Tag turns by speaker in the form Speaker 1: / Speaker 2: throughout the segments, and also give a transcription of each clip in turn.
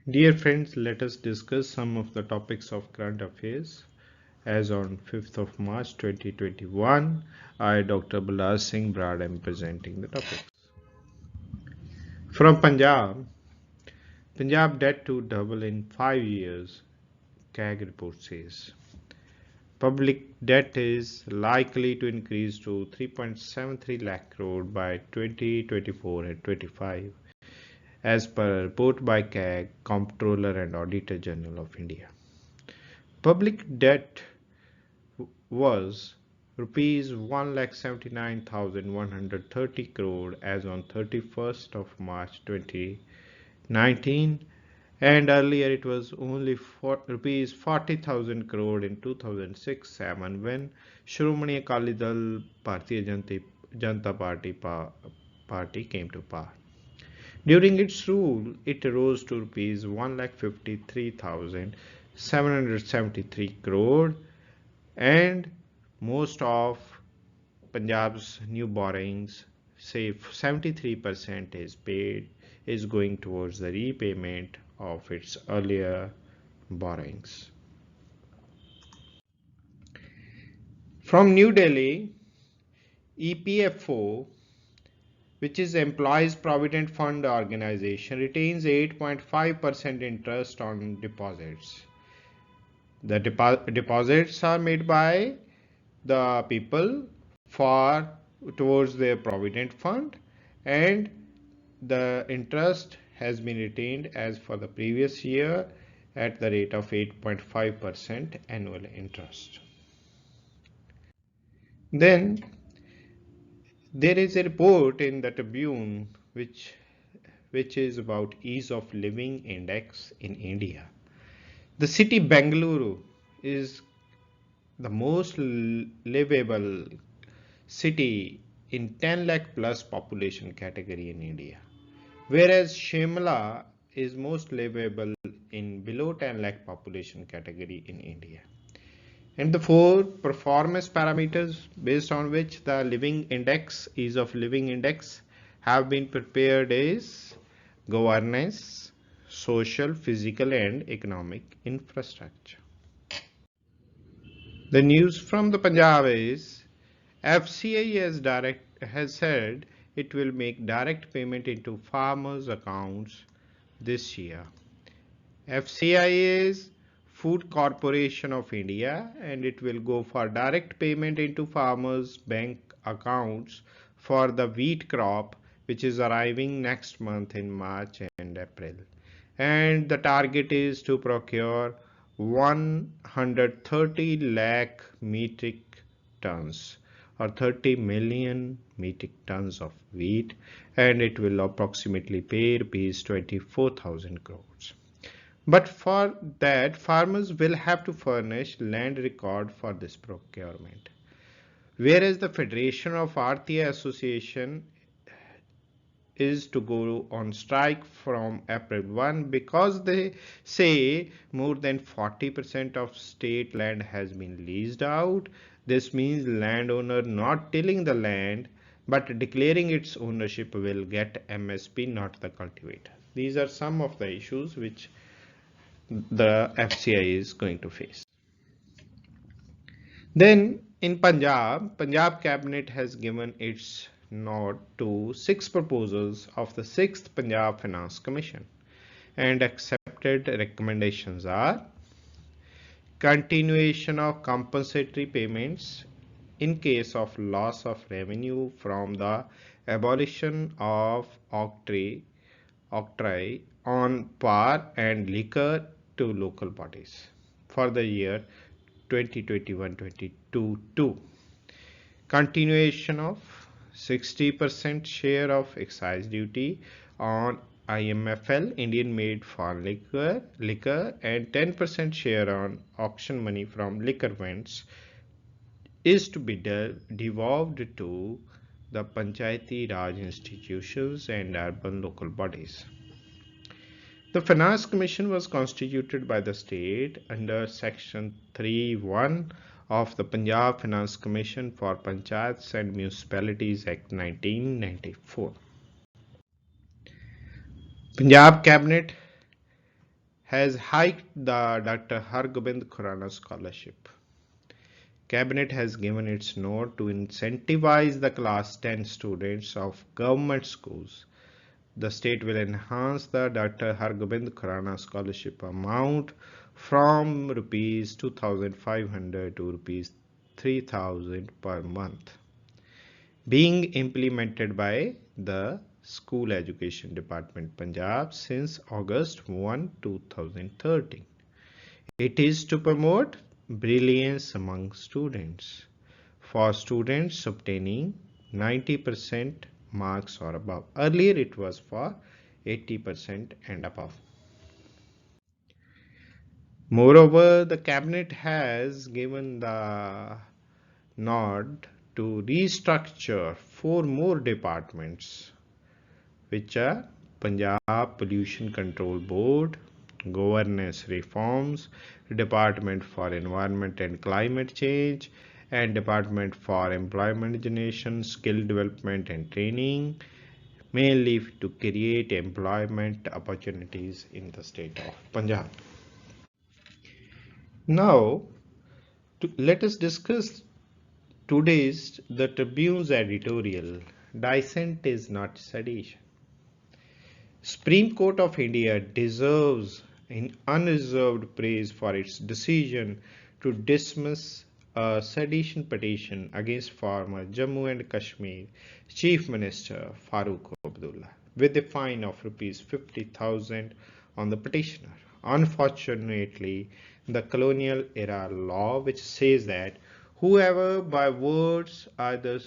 Speaker 1: Dear friends, let us discuss some of the topics of current affairs. As on 5th of March 2021, I, Dr. Balraj Singh Brad, am presenting the topics. From Punjab debt to double in 5 years, CAG report says. Public debt is likely to increase to 3.73 lakh crore by 2024 and 25, as per a report by CAG, Comptroller and Auditor General of India. Public debt was rupees 1,79,130 crore as on 31st of March 2019, and earlier it was only rupees 40,000 crore in 2006-7 when Sh੍ਰੋਮਣੀ Akali Dal Bharatiya Janata Party came to power. During its rule, it rose to rupees 1,53,773 crore, and most of Punjab's new borrowings, say 73% is going towards the repayment of its earlier borrowings. From New Delhi, EPFO, which is Employees Provident Fund Organization, retains 8.5% interest on deposits. The deposits are made by the people towards their provident fund, and the interest has been retained as for the previous year at the rate of 8.5% annual interest. Then there is a report in the Tribune which is about ease of living index in India. The city Bengaluru is the most livable city in 10 lakh plus population category in India, whereas Shimla is most livable in below 10 lakh population category in India. And the 4 performance parameters based on which the ease of living index have been prepared is governance, social, physical and economic infrastructure. The news from the Punjab is FCI has said it will make direct payment into farmers' accounts this year. FCI is Food Corporation of India, and it will go for direct payment into farmers' bank accounts for the wheat crop, which is arriving next month in March and April. And the target is to procure 130 lakh metric tons or 30 million metric tons of wheat, and it will approximately pay rupees 24,000 crores. But for that, farmers will have to furnish land record for this procurement. Whereas the Federation of Aartiya Association is to go on strike from April 1 because they say more than 40% of state land has been leased out. This means landowner not tilling the land but declaring its ownership will get MSP, not the cultivator. These are some of the issues which the FCI is going to face. Then in Punjab cabinet has given its nod to 6 proposals of the 6th Punjab Finance Commission, and accepted recommendations are continuation of compensatory payments in case of loss of revenue from the abolition of octroi on power and liquor to local bodies for the year 2021-22. Continuation of 60% share of excise duty on IMFL, Indian made foreign liquor, and 10% share on auction money from liquor vends is to be devolved to the Panchayati Raj institutions and urban local bodies. The Finance Commission was constituted by the state under Section 3(1) of the Punjab Finance Commission for Panchayats and Municipalities Act 1994. Punjab Cabinet has hiked the Dr. Hargobind Khurana Scholarship. Cabinet has given its note to incentivize the class 10 students of government schools. The state will enhance the Dr. Hargobind Khurana scholarship amount from rupees 2,500 to rupees 3,000 per month, being implemented by the School Education Department Punjab since August 1, 2013. It is to promote brilliance among students. For students obtaining 90% marks or above. Earlier it was for 80% and above. Moreover, the cabinet has given the nod to restructure 4 more departments, which are Punjab Pollution Control Board, Governance Reforms, Department for Environment and Climate Change, and Department for Employment Generation, Skill Development and Training, mainly to create employment opportunities in the state of Punjab. Now, let us discuss today's The Tribune's editorial, Dissent is not sedition. Supreme Court of India deserves unreserved praise for its decision to dismiss a sedition petition against former Jammu and Kashmir Chief Minister Farooq Abdullah with a fine of rupees 50,000 on the petitioner. Unfortunately, the colonial era law, which says that whoever by words, either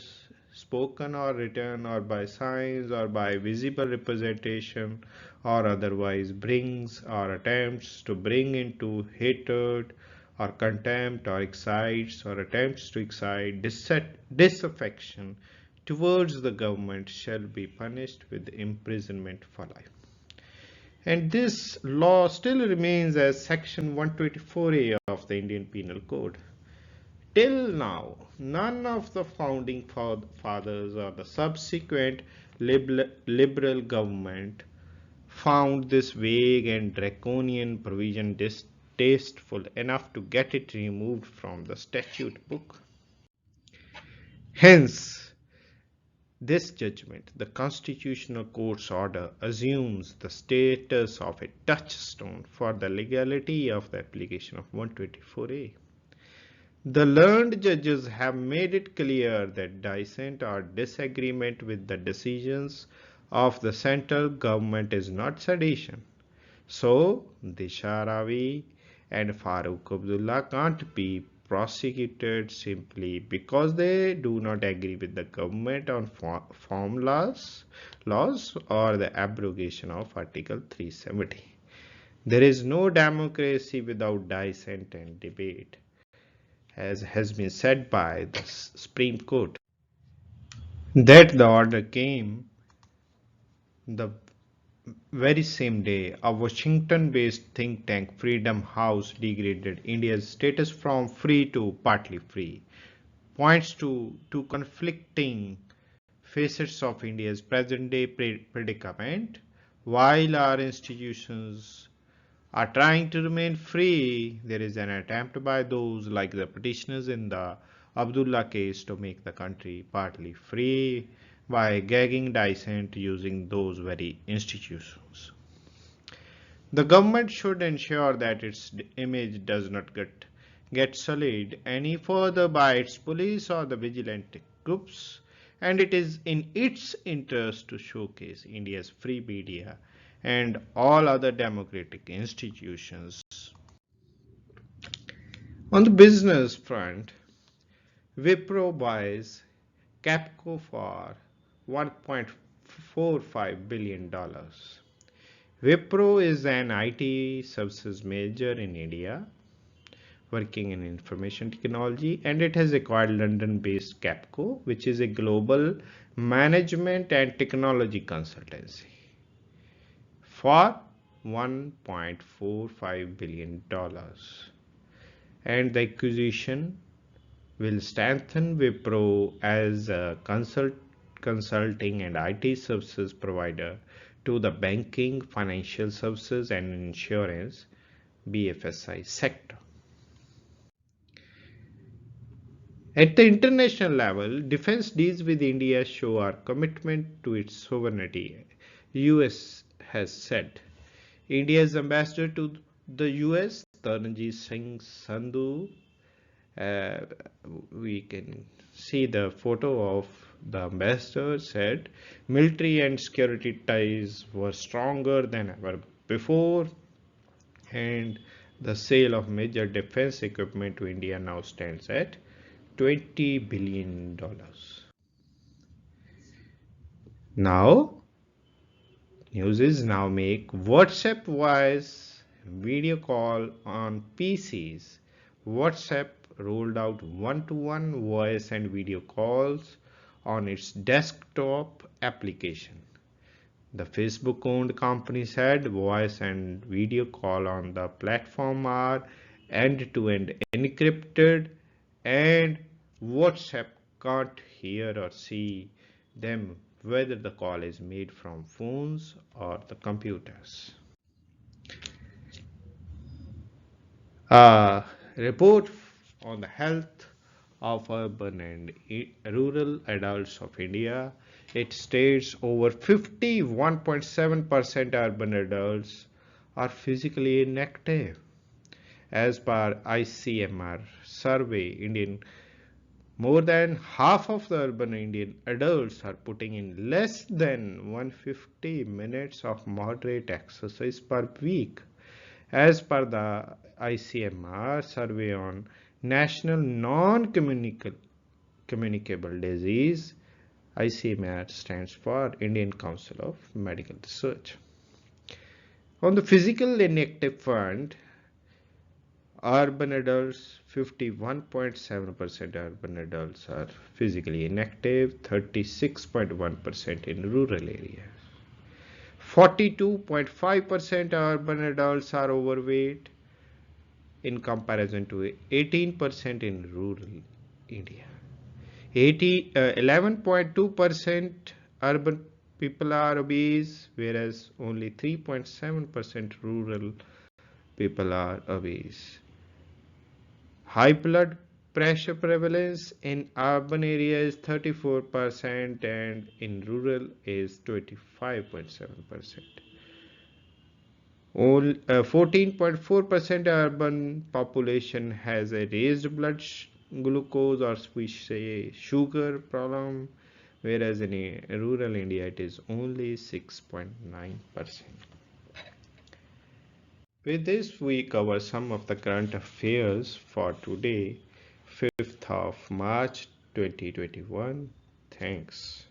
Speaker 1: spoken or written, or by signs, or by visible representation, or otherwise brings or attempts to bring into hatred or contempt or excites or attempts to excite disaffection towards the government shall be punished with imprisonment for life. And this law still remains as section 124A of the Indian Penal Code. Till now, none of the founding fathers or the subsequent liberal government found this vague and draconian provision distasteful enough to get it removed from the statute book. Hence, this judgment, the Constitutional Court's order, assumes the status of a touchstone for the legality of the application of 124A. The learned judges have made it clear that dissent or disagreement with the decisions of the central government is not sedition. So, Disha Ravi and Farooq Abdullah can't be prosecuted simply because they do not agree with the government on farm laws or the abrogation of Article 370. There is no democracy without dissent and debate, as has been said by the Supreme Court. That the order came the very same day a Washington-based think tank, Freedom House, degraded India's status from free to partly free, points to conflicting facets of India's present-day predicament. While our institutions are trying to remain free, there is an attempt by those like the petitioners in the Abdullah case to make the country partly free by gagging dissent using those very institutions. The government should ensure that its image does not get sullied any further by its police or the vigilante groups, and it is in its interest to showcase India's free media and all other democratic institutions. On the business front, Wipro buys Capco for $1.45 billion. Wipro is an IT services major in India, working in information technology, and it has acquired London-based Capco, which is a global management and technology consultancy, for $1.45 billion. And the acquisition will strengthen Wipro as a consulting and IT services provider to the banking, financial services, and insurance BFSI sector. At the international level, defense deals with India show our commitment to its sovereignty. US has said. India's ambassador to the US, Taranjit Singh Sandhu, uh, we can see the photo of the ambassador, said military and security ties were stronger than ever before, and the sale of major defense equipment to India now stands at $20 billion. Now, users now make WhatsApp voice video call on PCs. WhatsApp rolled out one-to-one voice and video calls on its desktop application. The Facebook-owned company said voice and video call on the platform are end-to-end encrypted, and WhatsApp can't hear or see them whether the call is made from phones or the computers. A report on the health of urban and rural adults of India, it states over 51.7% urban adults are physically inactive. As per ICMR survey, more than half of the urban Indian adults are putting in less than 150 minutes of moderate exercise per week. As per the ICMR survey on National Non-Communicable Disease, ICMR stands for Indian Council of Medical Research. On the physical inactive front, urban adults, 51.7% urban adults are physically inactive, 36.1% in rural areas. 42.5% urban adults are overweight in comparison to 18% in rural India. 11.2% urban people are obese, whereas only 3.7% rural people are obese. High blood pressure prevalence in urban areas is 34% and in rural is 25.7%. 14.4% urban population has a raised blood glucose, or we say sugar problem, whereas in rural India it is only 6.9%. With this, we cover some of the current affairs for today, 5th of March 2021. Thanks.